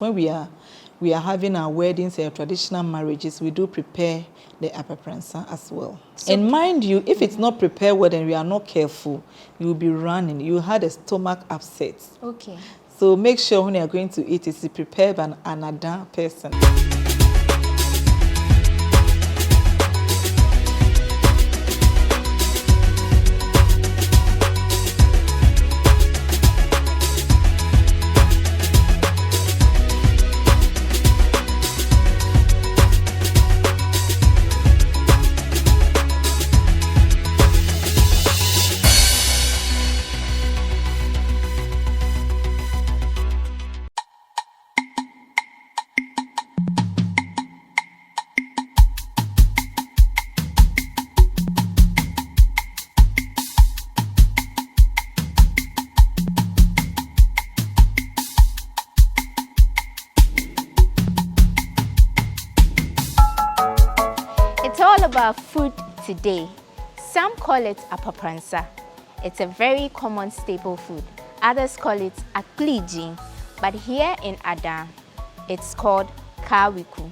When we are having our weddings and traditional marriages, we do prepare the apapransa as well. So, and mind you, if it's not prepared well and we are not careful, you will be running. You had a stomach upset. Okay. So make sure when you are going to eat, it's prepared by an adult person. It's all about food today. Some call it apapransa. It's a very common staple food. Others call it akliji, but here in Ada, it's called Kawiku.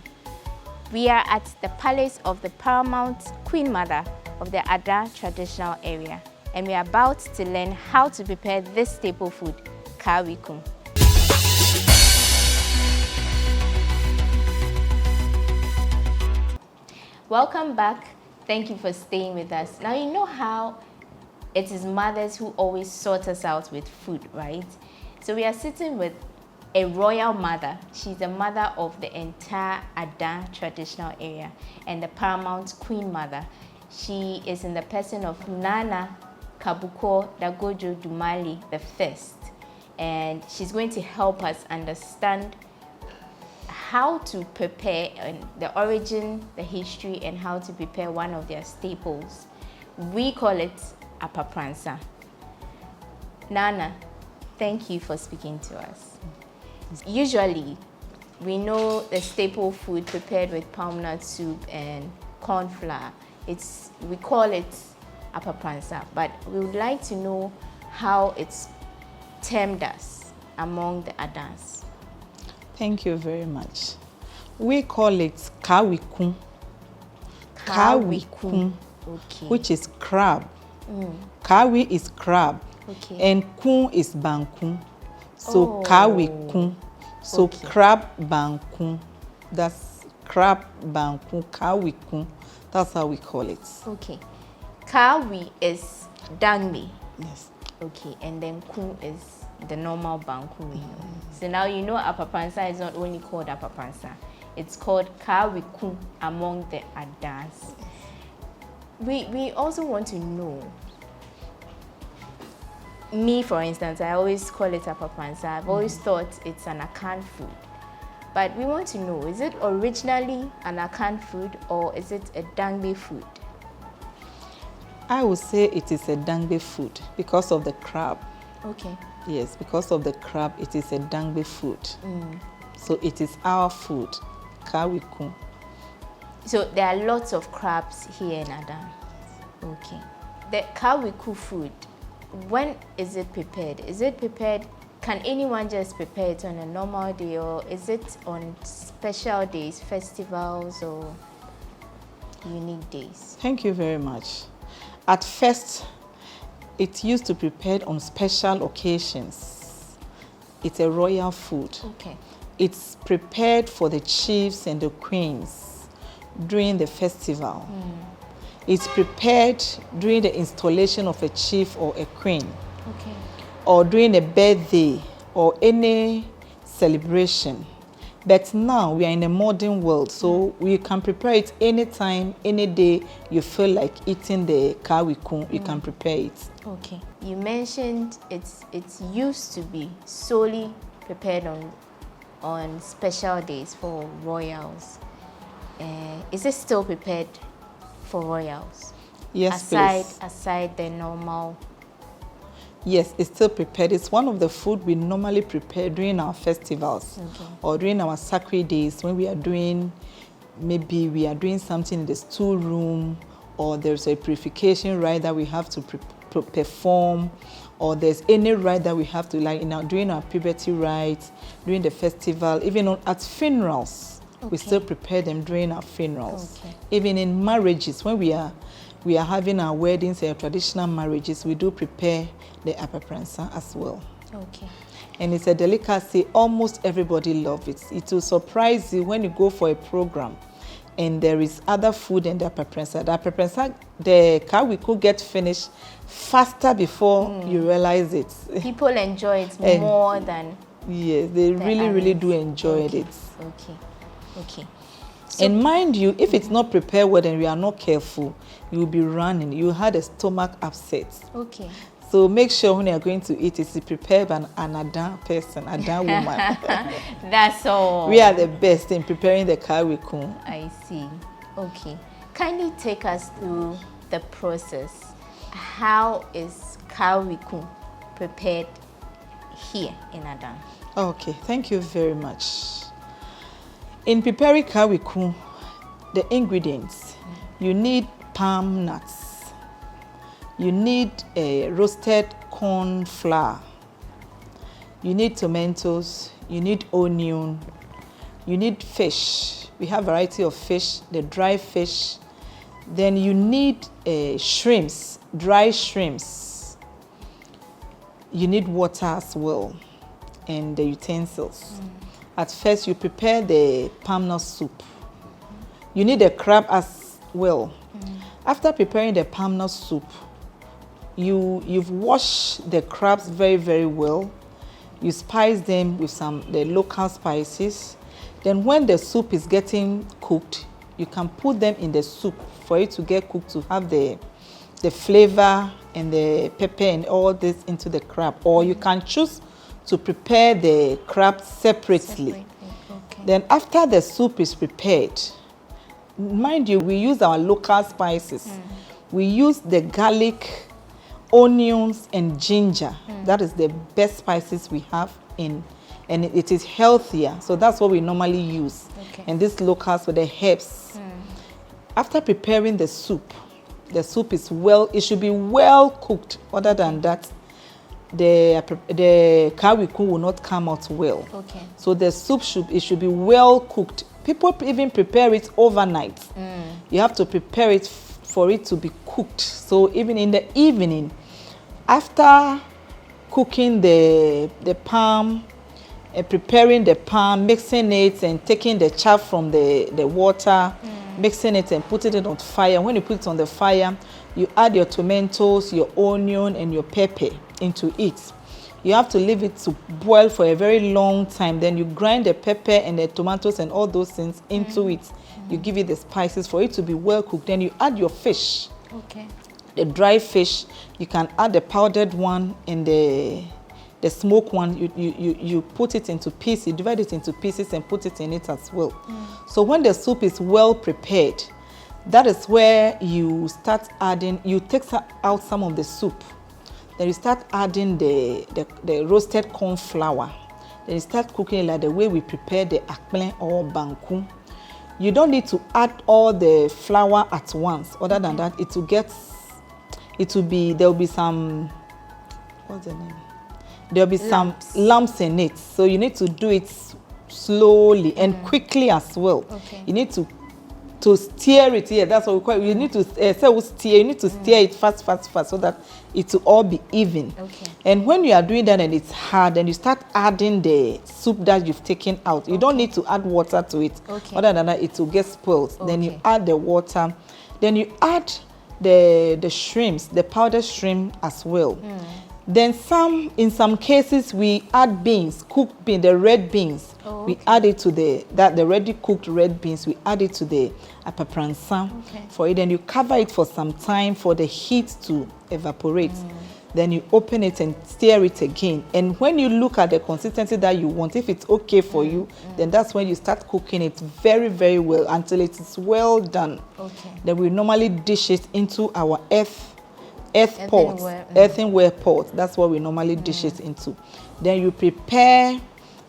We are at the palace of the paramount Queen Mother of the Ada traditional area, and we are about to learn how to prepare this staple food, Kawiku. Welcome back. Thank you for staying with us. Now you know how it is mothers who always sort us out with food, right? So we are sitting with a royal mother. She's the mother of the entire Ada traditional area and the paramount Queen Mother. She is in the person of Naana, Kabukuor, Dagojo, Dumaaley the first, and she's going to help us understand how to prepare and the origin, the history, and how to prepare one of their staples. We call it apapransa. Nana, thank you for speaking to us. Usually, we know the staple food prepared with palm nut soup and corn flour. We call it apapransa, but we would like to know how it's termed us among the Adas. Thank you very much. We call it Kawiku. Kawiku. Okay. Which is crab. Kawi is crab. Okay. And kun is banku. So Kawiku. So Okay. crab banku. That's crab banku. Kawiku. That's how we call it. Okay. Kawi is dangme. Yes. Okay, and then kun is the normal banku we know. So now you know apapransa is not only called apapransa, it's called Kawiku among the Adas. We also want to know, me for instance, I always call it apapransa. I've always thought it's an Akan food. But we want to know, is it originally an Akan food or is it a Dangbe food? I would say it is a Dangbe food because of the crab. Okay. Yes, because of the crab, it is a Dangbe food. So it is our food, Kawiku. So there are lots of crabs here in Ada. Okay. The Kawiku food, when is it prepared? Is it prepared, can anyone just prepare it on a normal day, or is it on special days, festivals or unique days? Thank you very much. At first, it used to be prepared on special occasions. It's a royal food. Okay. It's prepared for the chiefs and the queens during the festival. It's prepared during the installation of a chief or a queen. Okay. Or during a birthday or any celebration. But now we are in a modern world, so we can prepare it anytime, any day you feel like eating the Kawiku, you can prepare it. Okay. You mentioned it's used to be solely prepared on special days for royals. Is it still prepared for royals? Yes, please. Aside the normal. Yes, it's still prepared. It's one of the food we normally prepare during our festivals or during our sacred days when we are doing, maybe we are doing something in the storeroom, or there's a purification rite that we have to perform, or there's any rite that we have to, like during our puberty rites, during the festival, even at funerals, we still prepare them during our funerals. Even in marriages, when we are having our weddings and traditional marriages, we do prepare the apapransa as well. And it's a delicacy. Almost everybody loves it. It will surprise you when you go for a program and there is other food in the apapransa. The apapransa, the Kawiku get finished faster before you realize it. People enjoy it more than... Yes, they really do enjoy it. Okay. And mind you, if it's not prepared well and we are not careful, you will be running. You had a stomach upset. So make sure when you are going to eat, it's prepared by an Adan person, Adan woman. That's all. We are the best in preparing the Kawiku. I see. Okay. Kindly take us through the process. How is Kawiku prepared here in Adan? Okay, thank you very much. In preparing Kawiku, the ingredients, you need palm nuts. You need a roasted corn flour. You need tomatoes. You need onion. You need fish. We have a variety of fish, the dry fish. Then you need shrimps, dry shrimps. You need water as well, and the utensils. At first, you prepare the palm nut soup. You need a crab as well. After preparing the palm nut soup, you've washed the crabs very well. You spice them with the local spices. Then when the soup is getting cooked, you can put them in the soup for it to get cooked, to have the flavor and the pepper and all this into the crab. Or you can choose to prepare the crab separately. Then after the soup is prepared, mind you, we use our local spices. We use the garlic, onions and ginger. That is the best spices we have in, and it is healthier, so that's what we normally use. And this locals with the herbs. After preparing the soup is it should be well cooked. Other than that, the Kawiku will not come out well. So the soup should be well cooked. People even prepare it overnight. You have to prepare it for it to be cooked. So even in the evening, after cooking the palm, preparing the palm, mixing it and taking the chaff from the water, mixing it and putting it on fire. When you put it on the fire, you add your tomatoes, your onion and your pepper into it. You have to leave it to boil for a very long time. Then you grind the pepper and the tomatoes and all those things into it. You give it the spices for it to be well cooked. Then you add your fish. The dry fish, you can add the powdered one and the smoked one. You put it into pieces, you divide it into pieces and put it in it as well. So when the soup is well prepared, that is where you start adding, you take out some of the soup. Then you start adding the roasted corn flour. Then you start cooking it like the way we prepare the akple or banku. You don't need to add all the flour at once. Other than that, there will be some, what's the name? There will be some lumps in it. So you need to do it slowly and quickly as well. You need to stir it. That's what we call it. You need to steer. You need to stir it fast so that it will all be even. And when you are doing that and it's hard, then you start adding the soup that you've taken out. You don't need to add water to it. Other than that, it will get spoiled. Then you add the water. Then you add the shrimps, the powdered shrimp as well. Then in some cases we add beans, cooked beans, the red beans. We add it to the ready cooked red beans. We add it to the apapransa for it. Then you cover it for some time for the heat to evaporate. Then you open it and stir it again. And when you look at the consistency that you want, if it's okay for you, then that's when you start cooking it very well until it is well done. Then we normally dish it into our earthenware pot. That's what we normally dish it into. Then you prepare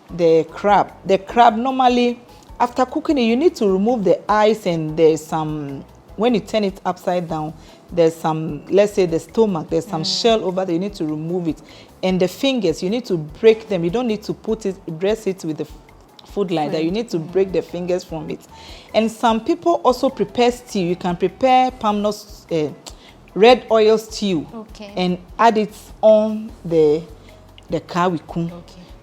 the crab. The crab normally, after cooking it, you need to remove the eyes and there's some when you turn it upside down, there's some, let's say the stomach, there's some shell over there, you need to remove it. And the fingers, you need to break them. You don't need to dress it with the food like that. You need to break the fingers from it. And some people also prepare stew. You can prepare palm nut, red oil stew, and add it on the Kawiku,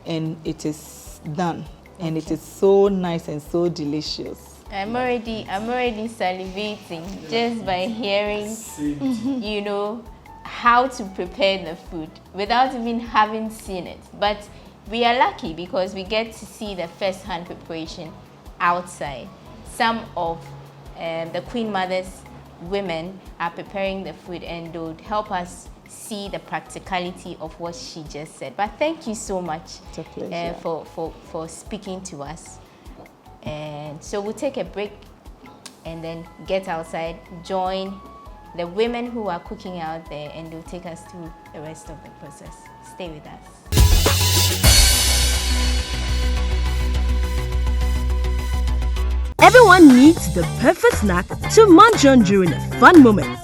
and it is done. And it is so nice and so delicious. I'm already salivating just by hearing, you know, how to prepare the food without even having seen it. But we are lucky because we get to see the first-hand preparation outside. Some of the Queen Mother's women are preparing the food, and they'll help us see the practicality of what she just said. But thank you so much for speaking to us. And so we'll take a break and then get outside, join the women who are cooking out there, and they'll take us through the rest of the process. Stay with us. Everyone needs the perfect snack to munch on during a fun moment.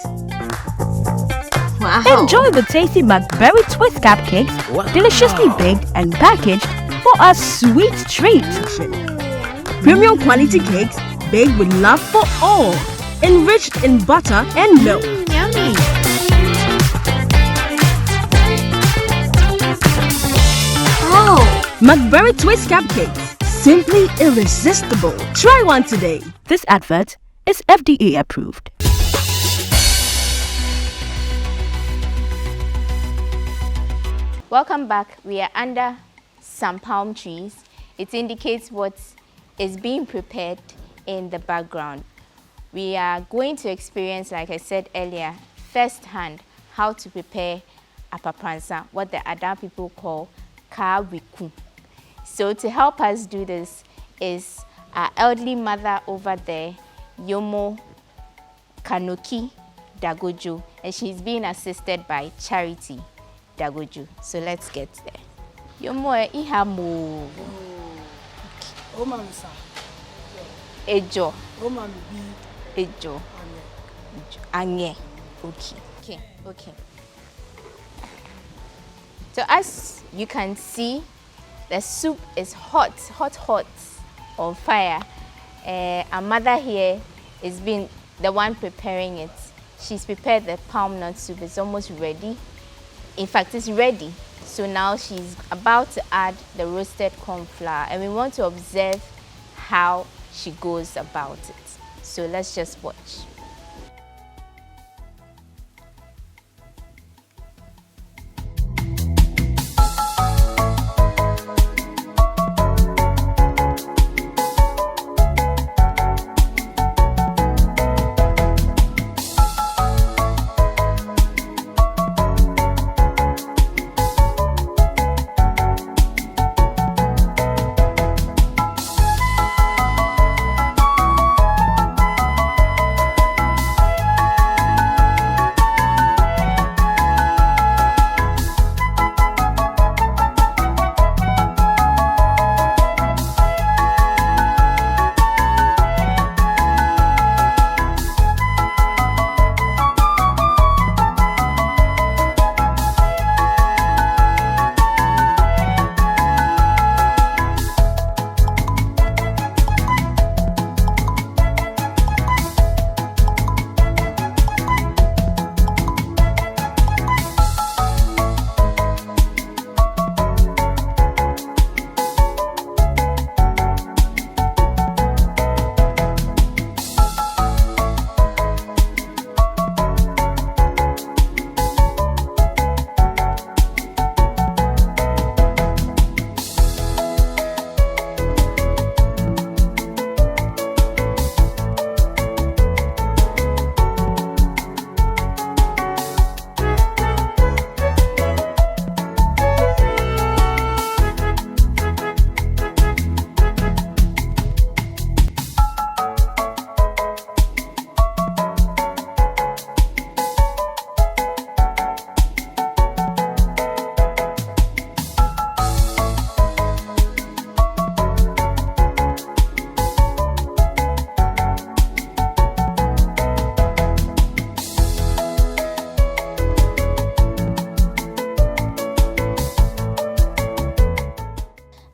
Wow. Enjoy the tasty McBerry Twist cupcakes, deliciously baked and packaged for a sweet treat. Premium quality cakes baked with love for all, enriched in butter and milk. Yummy. Oh, McBerry Twist cupcakes, simply irresistible. Try one today. This advert is FDA approved. Welcome back. We are under some palm trees. It indicates what is being prepared in the background. We are going to experience, like I said earlier, firsthand how to prepare apapransa, what the Ada people call Kawiku. So to help us do this is our elderly mother over there, Yomo Kanoki Dagojo, and she's being assisted by Charity Dagojo. So let's get there. Yomo ihamo. Oh, mama, sir. Ejo. Oh, mama, Ejo. Anye. Okay. So as you can see, the soup is hot on fire. Our mother here is being the one preparing it. She's prepared the palm nut soup. It's almost ready. In fact, it's ready. So now she's about to add the roasted corn flour, and we want to observe how she goes about it. So let's just watch.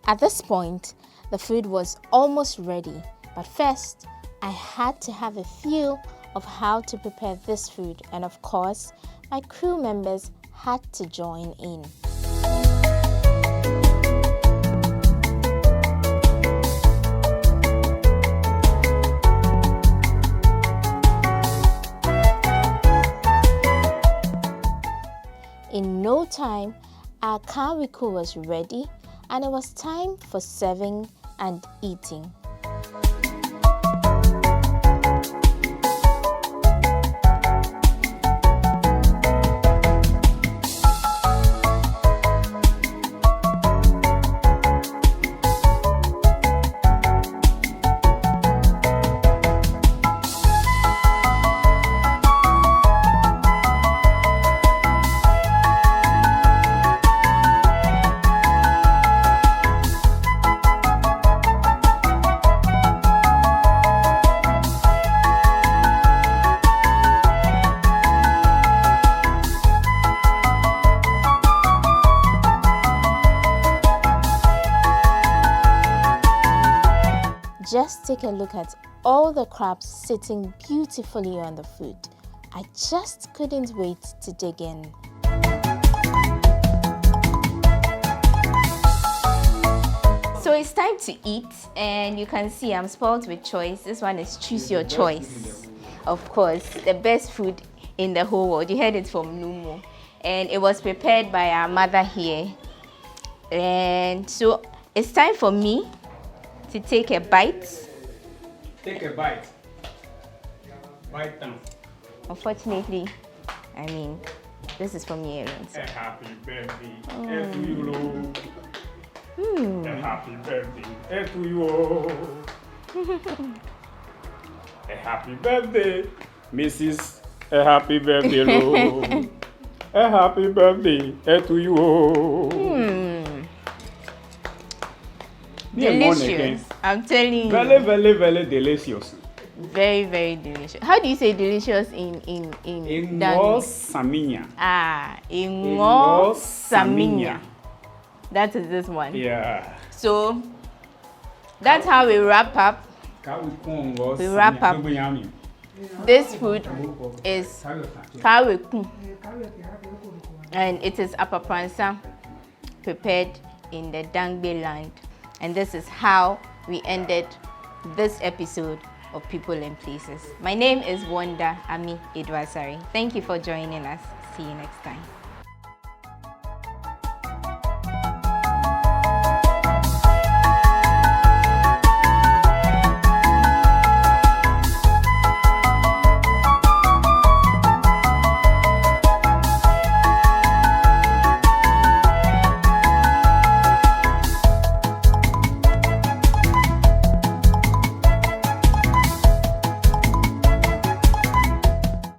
At this point, the food was almost ready, but first, I had to have a feel of how to prepare this food, and of course, my crew members had to join in. In no time, our Kawiku was ready and it was time for serving and eating. Just take a look at all the crabs sitting beautifully on the food. I just couldn't wait to dig in. So it's time to eat, and you can see I'm spoiled with choice. This one is choose your choice. Of course, the best food in the whole world. You heard it from Nkommo. And it was prepared by our mother here. And so it's time for me to take a bite. Take a bite. Bite down. Unfortunately, I mean, this is for me alone. So. A happy birthday to you. A happy birthday to you. A happy birthday, Mrs. A happy birthday, Lord. A happy birthday to you. Delicious. I'm telling you. Very, very, very delicious. Very, very delicious. How do you say delicious in Nkommo Saminya. Nkommo Saminya. That is this one. Yeah. So that's how we wrap up. We wrap up. This food is Kaaweku, and it is apapransa prepared in the Dangbe land. And this is how we ended this episode of People and Places. My name is Wonder Ami Adu-Asare. Thank you for joining us. See you next time.